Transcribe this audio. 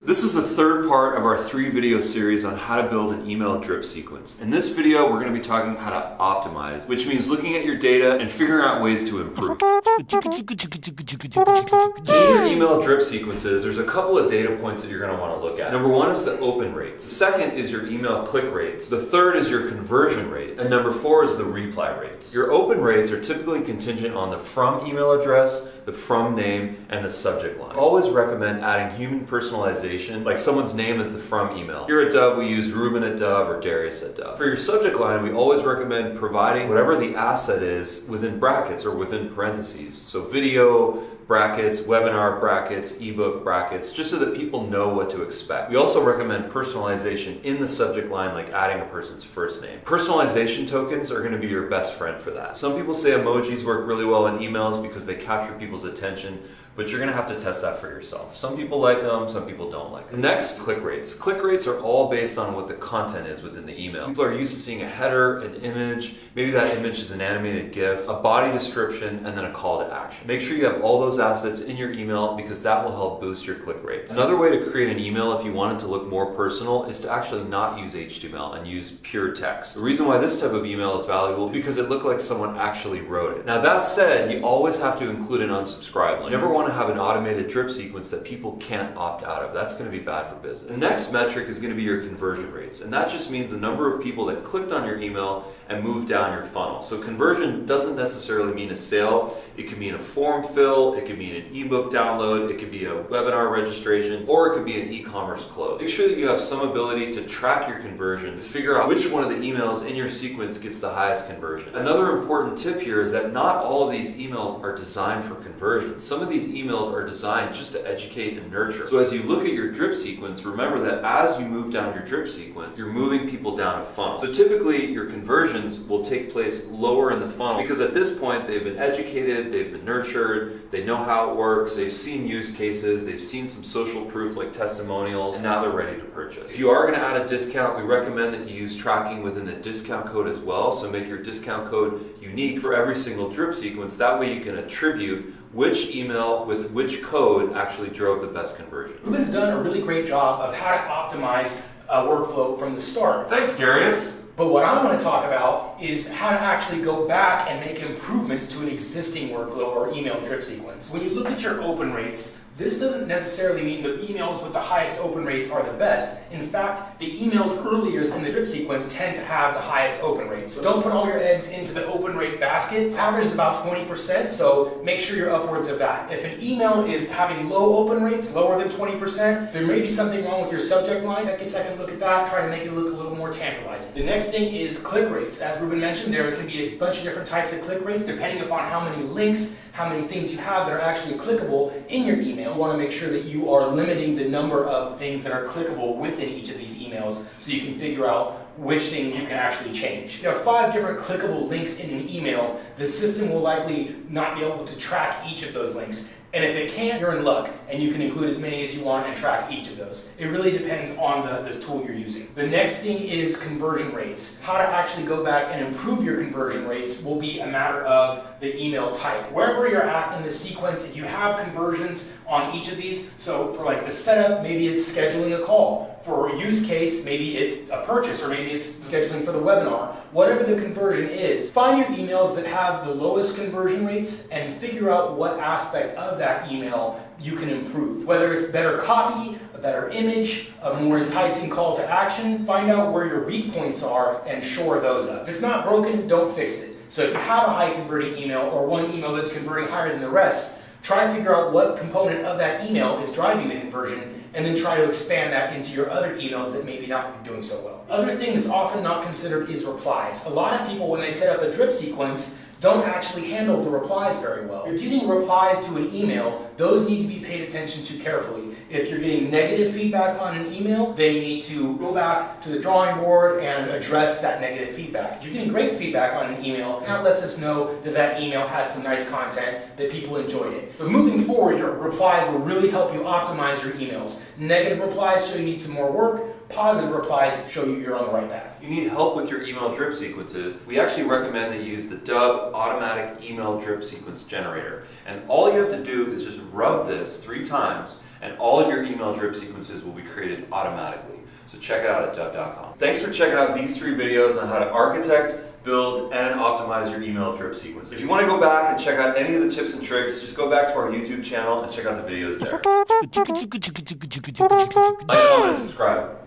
This is the third part of our 3-video series on how to build an email drip sequence. In this video, we're going to be talking how to optimize, which means looking at your data and figuring out ways to improve. In your email drip sequences, there's a couple of data points that you're going to want to look at. Number one is the open rates. The second is your email click rates. The third is your conversion rates. And number four is the reply rates. Your open rates are typically contingent on the from email address, the from name, and the subject line. I always recommend adding human personalization, like someone's name as the from email. Here at Dubb, we use Ruben at Dubb or Darius at Dubb. For your subject line, we always recommend providing whatever the asset is within brackets or within parentheses. So video, brackets, webinar brackets, ebook brackets, just so that people know what to expect. We also recommend personalization in the subject line, like adding a person's first name. Personalization tokens are going to be your best friend for that. Some people say emojis work really well in emails because they capture people's attention, but you're going to have to test that for yourself. Some people like them, some people don't like them. Next, click rates. Click rates are all based on what the content is within the email. People are used to seeing a header, an image, maybe that image is an animated GIF, a body description, and then a call to action. Make sure you have all those assets in your email because that will help boost your click rates. Another way to create an email if you want it to look more personal is to actually not use HTML and use pure text. The reason why this type of email is valuable is because it looked like someone actually wrote it. Now that said, you always have to include an unsubscribe link. You never want to have an automated drip sequence that people can't opt out of. That's going to be bad for business. The next metric is going to be your conversion rates, and that just means the number of people that clicked on your email and moved down your funnel. So conversion doesn't necessarily mean a sale. It can mean a form fill, it can mean an ebook download, it could be a webinar registration, or it could be an e-commerce close. Make sure that you have some ability to track your conversion to figure out which one of the emails in your sequence gets the highest conversion. Another important tip here is that not all of these emails are designed for conversion. Some of these emails are designed just to educate and nurture. So as you look at your drip sequence, remember that as you move down your drip sequence, you're moving people down a funnel. So typically your conversions will take place lower in the funnel because at this point they've been educated, they've been nurtured, they know how it works, they've seen use cases, they've seen some social proof like testimonials, and now they're ready to purchase. If you are going to add a discount, we recommend that you use tracking within the discount code as well. So make your discount code unique for every single drip sequence. That way you can attribute which email with which code actually drove the best conversion. Ruben's done a really great job of how to optimize a workflow from the start. Thanks, Darius. But what I want to talk about is how to actually go back and make improvements to an existing workflow or email drip sequence. When you look at your open rates, this doesn't necessarily mean the emails with the highest open rates are the best. In fact, the emails earliest in the drip sequence tend to have the highest open rates. So don't put all your eggs into the open rate basket. Average is about 20%, so make sure you're upwards of that. If an email is having low open rates, lower than 20%, there may be something wrong with your subject line. Take a second look at that, try to make it look a little more tantalizing. The next thing is click rates. As Ruben mentioned, there can be a bunch of different types of click rates depending upon how many links, how many things you have that are actually clickable in your email. You want to make sure that you are limiting the number of things that are clickable within each of these emails so you can figure out which things you can actually change. If you have 5 different clickable links in an email, the system will likely not be able to track each of those links. And if it can, you're in luck, and you can include as many as you want and track each of those. It really depends on the tool you're using. The next thing is conversion rates. How to actually go back and improve your conversion rates will be a matter of the email type. Wherever you're at in the sequence, if you have conversions on each of these, so for like the setup, maybe it's scheduling a call. For a use case, maybe it's a purchase, or maybe it's scheduling for the webinar. Whatever the conversion is, find your emails that have the lowest conversion rates and figure out what aspect of that email you can improve. Whether it's better copy, a better image, a more enticing call to action, find out where your weak points are and shore those up. If it's not broken, don't fix it. So if you have a high converting email or one email that's converting higher than the rest, try to figure out what component of that email is driving the conversion and then try to expand that into your other emails that maybe not doing so well. Other thing that's often not considered is replies. A lot of people, when they set up a drip sequence, don't actually handle the replies very well. If you're getting replies to an email, those need to be paid attention to carefully. If you're getting negative feedback on an email, then you need to go back to the drawing board and address that negative feedback. If you're getting great feedback on an email, that lets us know that that email has some nice content, that people enjoyed it. So moving forward, your replies will really help you optimize your emails. Negative replies show you need some more work. Positive replies show you you're on the right path. If you need help with your email drip sequences, we actually recommend that you use the Dubb automatic email drip sequence generator. And all you have to do is just rub this 3 times and all of your email drip sequences will be created automatically. So check it out at Dubb.com. Thanks for checking out these 3 videos on how to architect, build, and optimize your email drip sequences. If you want to go back and check out any of the tips and tricks, just go back to our YouTube channel and check out the videos there. Like, comment, and subscribe.